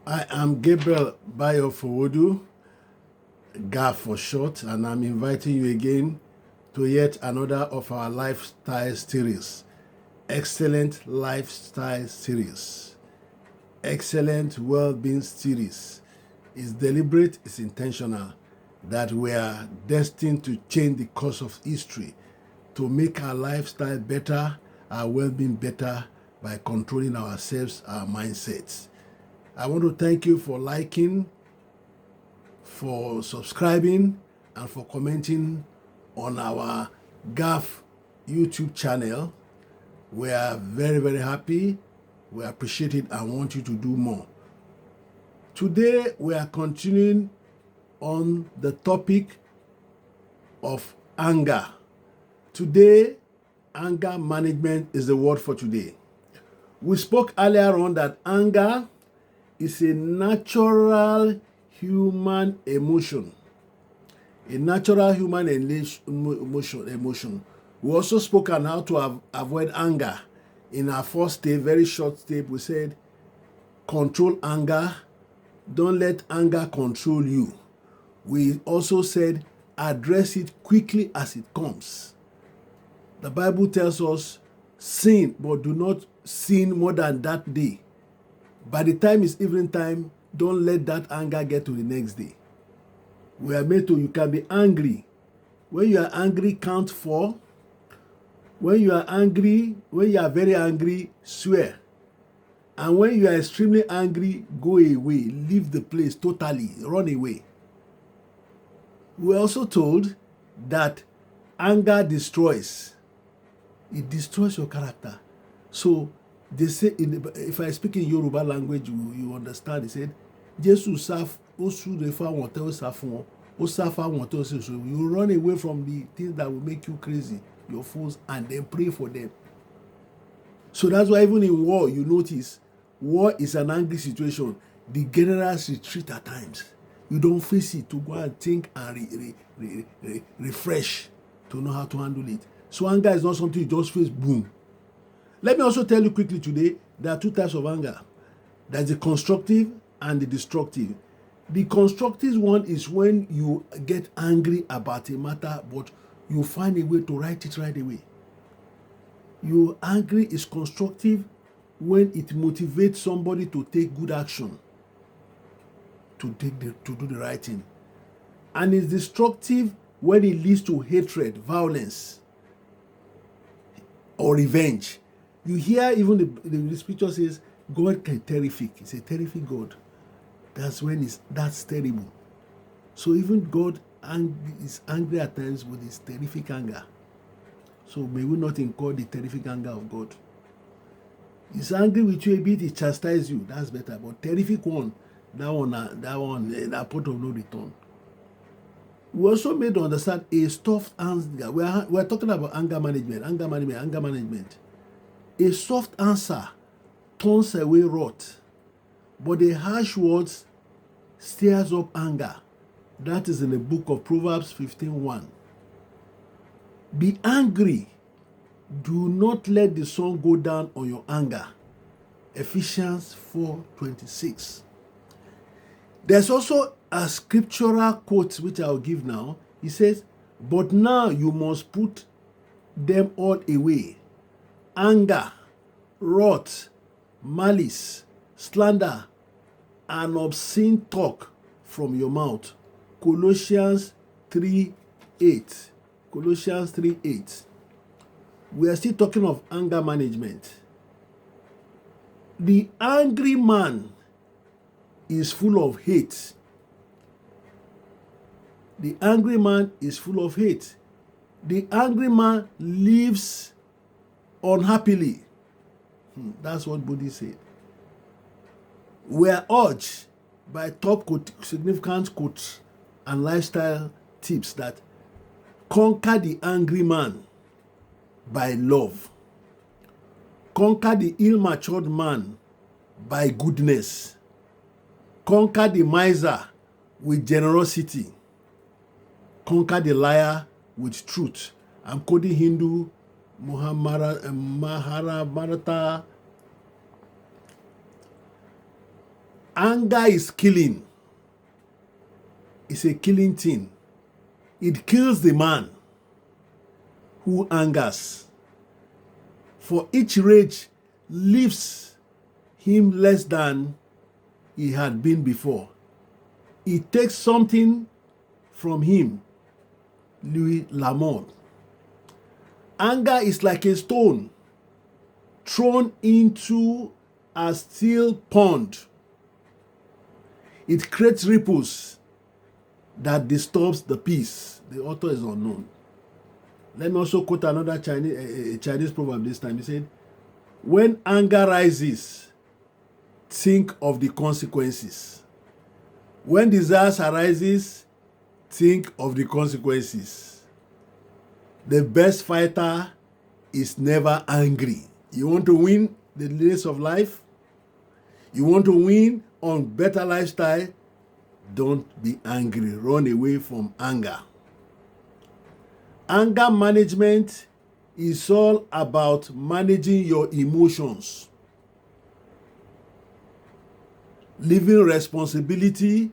I am Gabriel Bayo Fowodu, GAF for short, and I'm inviting you again to yet another of our lifestyle series. Excellent lifestyle series. Excellent well-being series. It's deliberate, it's intentional, that we are destined to change the course of history, to make our lifestyle better, our well-being better by controlling ourselves, our mindsets. I want to thank you for liking, for subscribing, and for commenting on our GAF YouTube channel. We are very, very happy. We appreciate it and want you to do more. Today, we are continuing on the topic of anger. Today, anger management is the word for today. We spoke earlier on that anger is a natural human emotion. A natural human emotion. We also spoke on how to avoid anger. In our first step, very short step, we said, control anger. Don't let anger control you. We also said, address it quickly as it comes. The Bible tells us, sin, but do not sin more than that day. By the time it's evening time, don't let that anger get to the next day. We are made to, you can be angry. When you are angry, count 4. When you are angry, when you are very angry, swear. And when you are extremely angry, go away. Leave the place totally. Run away. We are also told that anger destroys. It destroys your character. So, they say, if I speak in Yoruba language, you understand. They said, Jesus saf osu refa wonte osafun osafa wonte osu. You run away from the things that will make you crazy, your foes, and then pray for them. So that's why even in war, you notice, war is an angry situation. The generals retreat at times. You don't face it to go and think and refresh to know how to handle it. So anger is not something you just face, boom. Let me also tell you quickly today, there are 2 types of anger. There's the constructive and the destructive. The constructive one is when you get angry about a matter, but you find a way to right it right away. Your angry is constructive when it motivates somebody to take good action, to do the right thing. And it's destructive when it leads to hatred, violence, or revenge. You hear even the scripture says, God can terrific. It's a terrific God. That's when that's terrible. So even God is angry at times with his terrific anger. So may we not incur the terrific anger of God. He's angry with you a bit, he chastises you. That's better. But terrific one, that point of no return. We also made to understand a soft anger. We're talking about anger management. A soft answer turns away wrath, but the harsh words stirs up anger. That is in the book of Proverbs 15:1. Be angry. Do not let the sun go down on your anger. Ephesians 4:26. There's also a scriptural quote which I'll give now. He says, but now you must put them all away. Anger, wrath, malice, slander, and obscene talk from your mouth. Colossians 3:8. Colossians 3:8. We are still talking of anger management. The angry man is full of hate. The angry man is full of hate. The angry man lives unhappily. That's what Buddha said. We are urged by top significant quotes and lifestyle tips that conquer the angry man by love. Conquer the ill-matured man by goodness. Conquer the miser with generosity. Conquer the liar with truth. I'm quoting Hindu Mahabharata Anger is killing. It's a killing thing. It kills the man who angers. For each rage leaves him less than he had been before. It takes something from him. Louis Lamont. Anger is like a stone thrown into a still pond. It creates ripples that disturbs the peace. The author is unknown. Let me also quote another Chinese proverb this time. He said, when anger rises, think of the consequences. When desire arises, think of the consequences. The best fighter is never angry. You want to win the race of life? You want to win on better lifestyle? Don't be angry. Run away from anger. Anger management is all about managing your emotions. Taking responsibility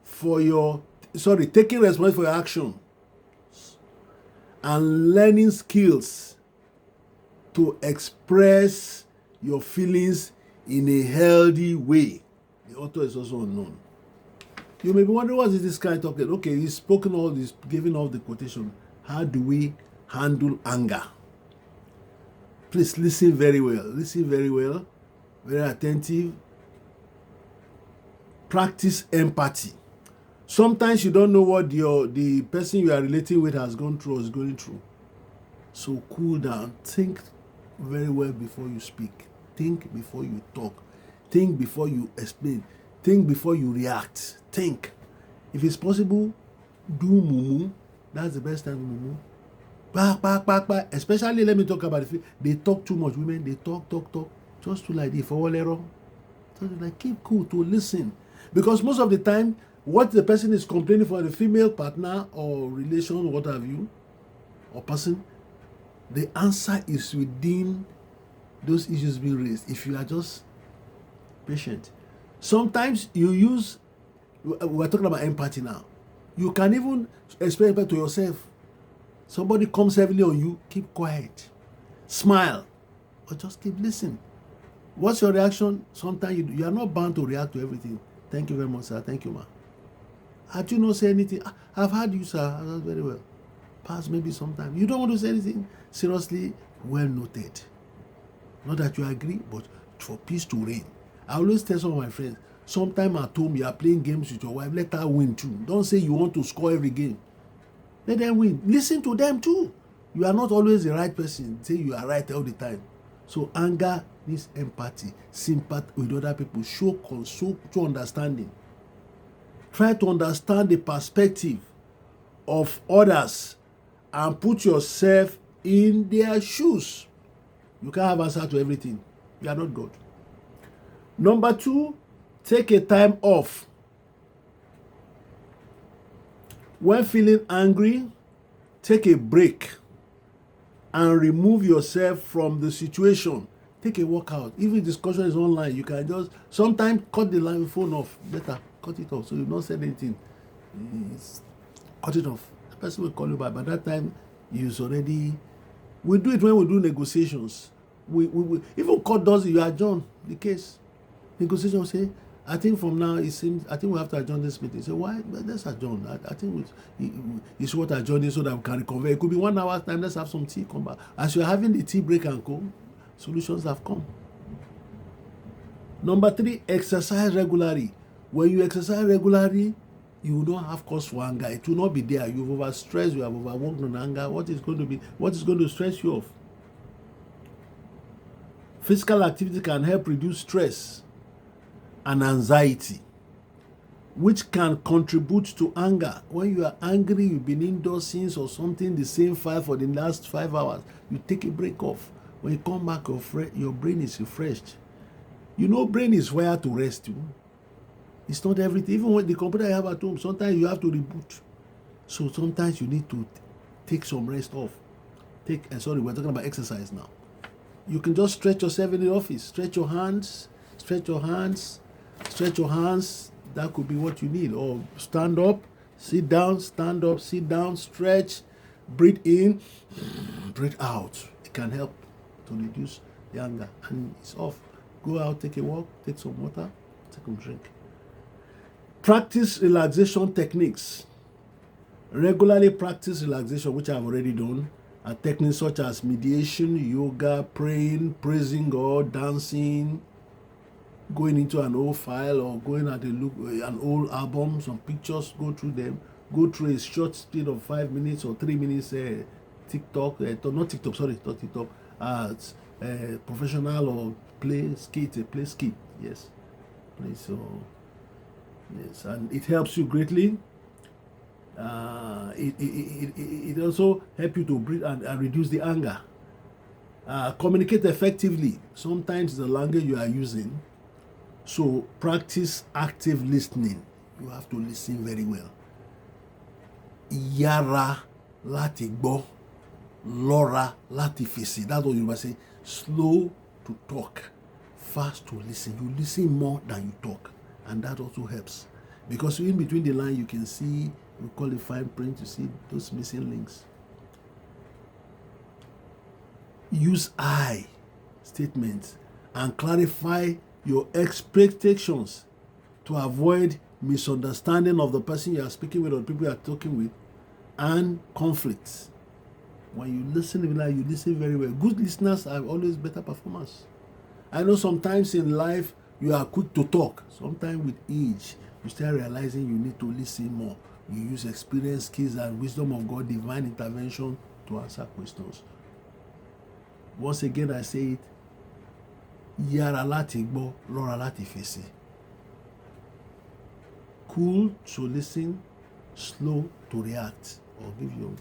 for your action and learning skills to express your feelings in a healthy way. The author is also unknown. You may be wondering, what is this guy talking? Okay, he's spoken all this, giving all the quotation. How do we handle anger? Please listen very well. Listen very well. Very attentive. Practice empathy. Sometimes you don't know what the person you are relating with has gone through or is going through. So cool down. Think very well before you speak. Think before you talk. Think before you explain. Think before you react. Think. If it's possible, do mumu. That's the best time to mumu. Back. Especially, let me talk about it. They talk too much. Women, they talk. Just to like, for all error. So like, keep cool to listen. Because most of the time, what the person is complaining for, the female partner or relation, what have you, or person, the answer is within those issues being raised. If you are just patient. Sometimes we're talking about empathy now. You can even explain empathy to yourself. Somebody comes heavily on you, keep quiet. Smile. Or just keep listening. What's your reaction? Sometimes you are not bound to react to everything. Thank you very much, sir. Thank you, ma. Had you not say anything? I've heard you, sir. That's very well. Pass maybe sometime. You don't want to say anything? Seriously, well noted. Not that you agree, but for peace to reign. I always tell some of my friends, sometime at home you are playing games with your wife, let her win too. Don't say you want to score every game. Let them win. Listen to them too. You are not always the right person. Say you are right all the time. So anger needs empathy, sympathy with other people. Show understanding. Try to understand the perspective of others and put yourself in their shoes. You can't have answer to everything. You are not God. Number 2, take a time off. When feeling angry, take a break and remove yourself from the situation. Take a walk out. Even discussion is online, you can just sometimes cut the line phone off. Better cut it off so you don't say anything. Cut it off. The person will call you back. By that time, you's already. We do it when we do negotiations. We even court does it. You adjourn the case. Negotiation say, I think from now it seems. I think we have to adjourn this meeting. Say why? Let's adjourn. I think it's what adjourning so that we can recover. It could be 1 hour time. Let's have some tea. Come back. As you are having the tea break and go, solutions have come. Number 3, exercise regularly. When you exercise regularly, you will not have cause for anger. It will not be there. You've overstressed. You have overworked on anger. What is going to stress you off? Physical activity can help reduce stress and anxiety, which can contribute to anger. When you are angry, you've been indoors since or something, the same file for the last 5 hours, you take a break off. When you come back, your brain is refreshed. You know, brain is wired to rest. It's not everything. Even with the computer you have at home, sometimes you have to reboot. So sometimes you need to take some rest off. We're talking about exercise now. You can just stretch yourself in the office. Stretch your hands Stretch your hands. That could be what you need. Or stand up, sit down, stand up, sit down, stretch, breathe in, breathe out. It can help to reduce the anger. And it's off. Go out, take a walk, take some water, take a drink. Practice relaxation techniques. Regularly practice relaxation, which I've already done. And techniques such as meditation, yoga, praying, praising God, dancing, going into an old file or going at an old album, some pictures, go through them, go through a short speed of 5 minutes or 3 minutes TikTok, not TikTok, sorry, not TikTok, professional or play skit, yes, play, so yes, and it helps you greatly. It also helps you to breathe and reduce the anger. Communicate effectively. Sometimes the language you are using, so practice active listening. You have to listen very well. Yára láti gbọ́, lọ́ra láti fèsì. That's what you must say. Slow to talk, fast to listen. You listen more than you talk, and that also helps. Because in between the line, you can see, we call it fine print, you see those missing links. Use I statements and clarify your expectations to avoid misunderstanding of the person you are speaking with or the people you are talking with, and conflicts. When you listen, you listen very well. Good listeners are always better performers. I know sometimes in life you are quick to talk. Sometimes with age, you start realizing you need to listen more. You use experience, skills, and wisdom of God, divine intervention to answer questions. Once again, I say it. Yára láti gbọ́, lọ́ra láti fèsì. Cool to listen, slow to react, or give you.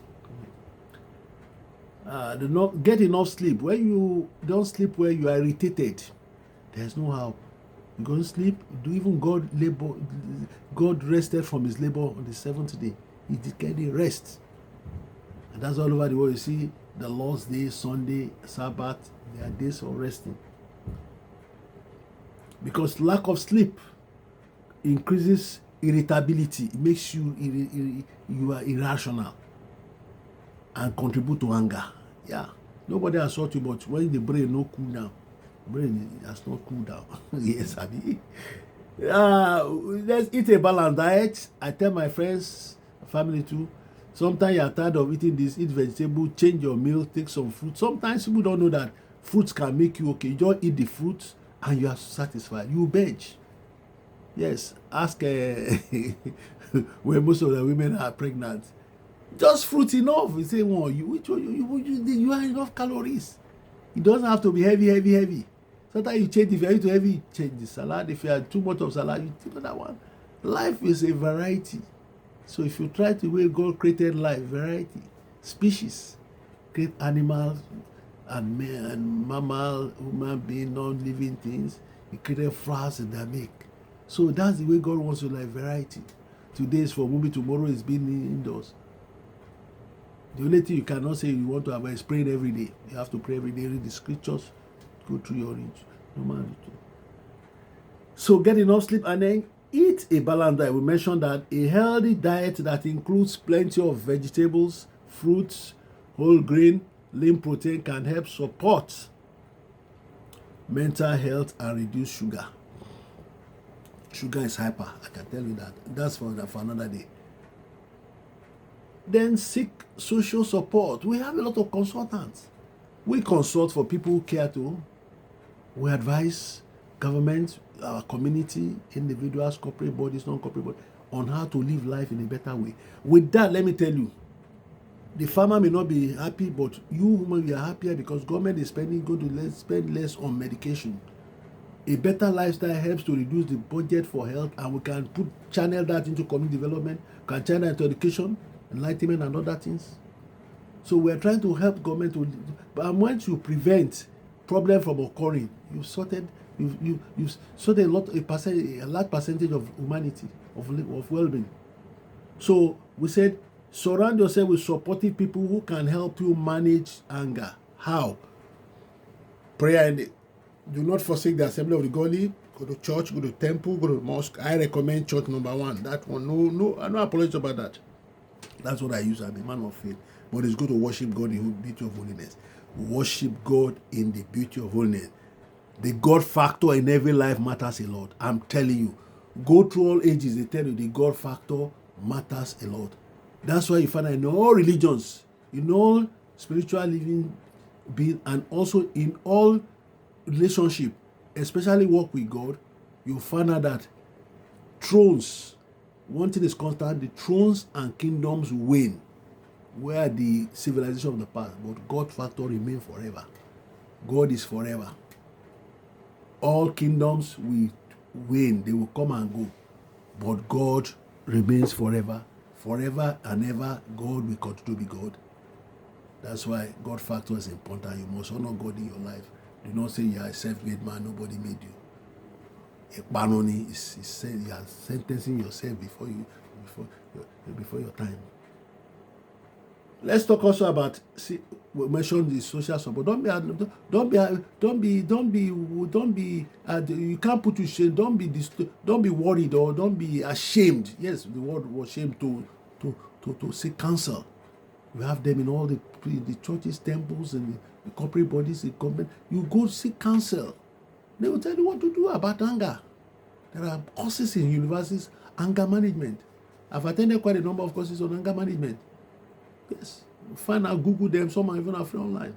Get enough sleep. When you don't sleep well, you are irritated. There's no how. You go to sleep. Even God rested from his labor on the 7th day. He did get a rest. And that's all over the world. You see the Lord's Day, Sunday, Sabbath, they are days of resting. Because lack of sleep increases irritability. It makes you you are irrational and contribute to anger. Yeah. Nobody has taught you, but when the brain no cool down, brain has not cooled down. Yes, Abi. Let's eat a balanced diet. I tell my friends, family too. Sometimes you are tired of eating this, eat vegetable, change your meal, take some fruit. Sometimes people don't know that fruits can make you okay. You just eat the fruits and you are satisfied. You veg. Yes, ask when most of the women are pregnant. Just fruit enough. You say, well, you have enough calories. It doesn't have to be heavy. Sometimes you change, if you are too heavy, change the salad. If you have too much of salad, you take another one. Life is a variety. So if you try to way God created life, variety, species, create animals and men and mammal, human being, non-living things. He created flowers in their make. So that's the way God wants your life, variety. Today is for movie, tomorrow is being indoors. The only thing you cannot say you want to have is praying every day. You have to pray every day, read the scriptures, go through your reach. No matter. So get enough sleep and then eat a balanced diet. We mentioned that a healthy diet that includes plenty of vegetables, fruits, whole grain, lean protein can help support mental health and reduce sugar. Sugar is hyper, I can tell you that. That's for another day. Then seek social support. We have a lot of consultants. We consult for people who care to. We advise government, our community, individuals, corporate bodies, non-corporate bodies, on how to live life in a better way. With that, let me tell you, the farmer may not be happy, but you human we are happier because government is going to spend less on medication. A better lifestyle helps to reduce the budget for health, and we can channel that into community development, can channel into education, enlightenment, and other things. So we are trying to help government to, but once you prevent problem from occurring, you've sorted a large percentage of humanity, of well-being. So we said, surround yourself with supportive people who can help you manage anger. How? Prayer and do not forsake the assembly of the godly. Go to church, go to temple, go to mosque. I recommend church number one. That one, no apology about that. That's what I use. I'm a man of faith. But it's good to worship God in the beauty of holiness. Worship God in the beauty of holiness. The God factor in every life matters a lot. I'm telling you. Go through all ages, they tell you the God factor matters a lot. That's why you find that in all religions, in all spiritual living being, and also in all relationship, especially work with God, you find out that thrones, one thing is constant, the thrones and kingdoms wane, where the civilization of the past, but God factor remain forever. God is forever. All kingdoms will wane, they will come and go, but God remains forever. Forever and ever, God will continue to be God. That's why God factor is important. You must honor God in your life. Do not say you are a self-made man, nobody made you. A banoni is saying you are sentencing yourself before your time. Let's talk also about, we mentioned the social support. You can't put to shame. Don't be worried or don't be ashamed. Yes, the word was shame to seek counsel. We have them in all the churches, temples, and the corporate bodies. You go seek counsel. They will tell you what to do about anger. There are courses in universities, anger management. I've attended quite a number of courses on anger management. Yes, find out, Google them. Some are even free online.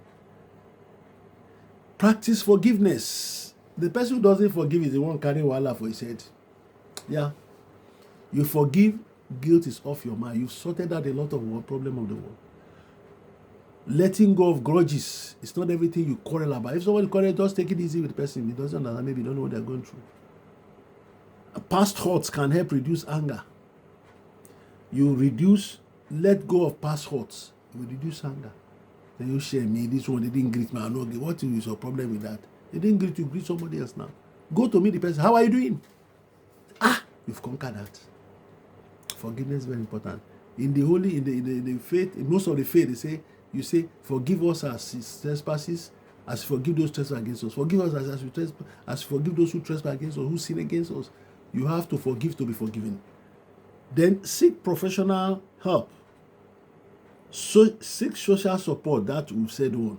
Practice forgiveness. The person who doesn't forgive is the one carrying wahala for his head. Yeah, you forgive, guilt is off your mind. You've sorted out a lot of problem of the world. Letting go of grudges. It's not everything you quarrel about. If somebody quarrels, just take it easy with the person. He doesn't understand. Maybe don't know what they're going through. Past hurts can help reduce anger. Let go of past hurts. You will reduce anger. Then you share me, this one, they didn't greet me. What is your problem with that? They didn't greet you, greet somebody else now. Go to meet the person. How are you doing? You've conquered that. Forgiveness is very important. In the faith, in most of the faith, you say, forgive us our trespasses, as forgive those trespass against us. Forgive us as forgive those who trespass against us, who sin against us. You have to forgive to be forgiven. Then seek professional help. Seek social support. That we've said one.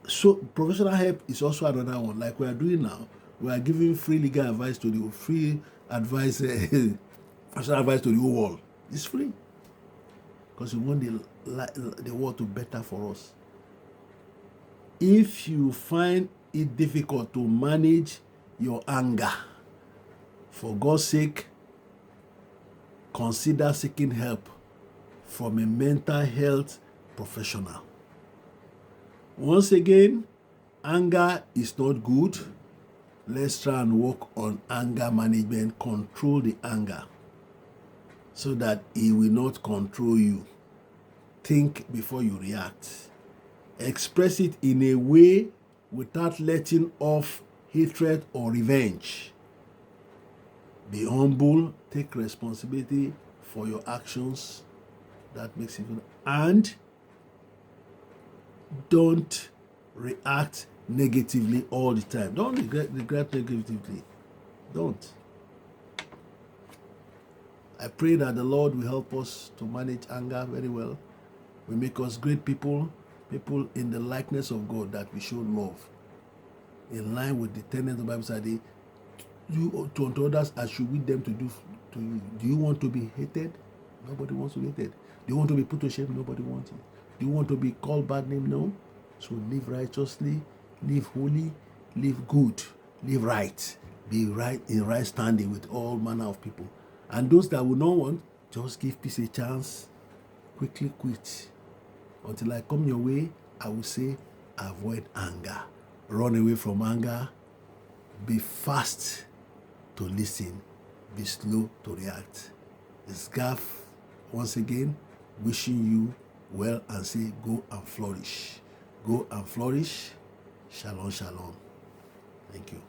So professional help is also another one. Like we are doing now, we are giving free legal advice to the professional advice to the whole world. It's free because we want the world to better for us. If you find it difficult to manage your anger, for God's sake, consider seeking help from a mental health professional. Once again, anger is not good. Let's try and work on anger management. Control the anger so that it will not control you. Think before you react. Express it in a way without letting off hatred or revenge. Be humble. Take responsibility for your actions. That makes it good. And don't react negatively all the time. Don't regret negatively. Don't. I pray that the Lord will help us to manage anger very well. Will make us great people in the likeness of God, that we show love in line with the tenets of the Bible. Said, you to others as you wish them to do to you. Do you want to be hated? Nobody wants to be hated. Do you want to be put to shame? Nobody wants it. Do you want to be called bad name? No. So live righteously, live holy, live good, live right. Be right in right standing with all manner of people. And those that will not want, just give peace a chance. Quickly quit. Until I come your way, I will say, avoid anger. Run away from anger. Be fast to listen. Be slow to react. It's Gaff once again wishing you well and say, go and flourish. Go and flourish. Shalom, shalom. Thank you.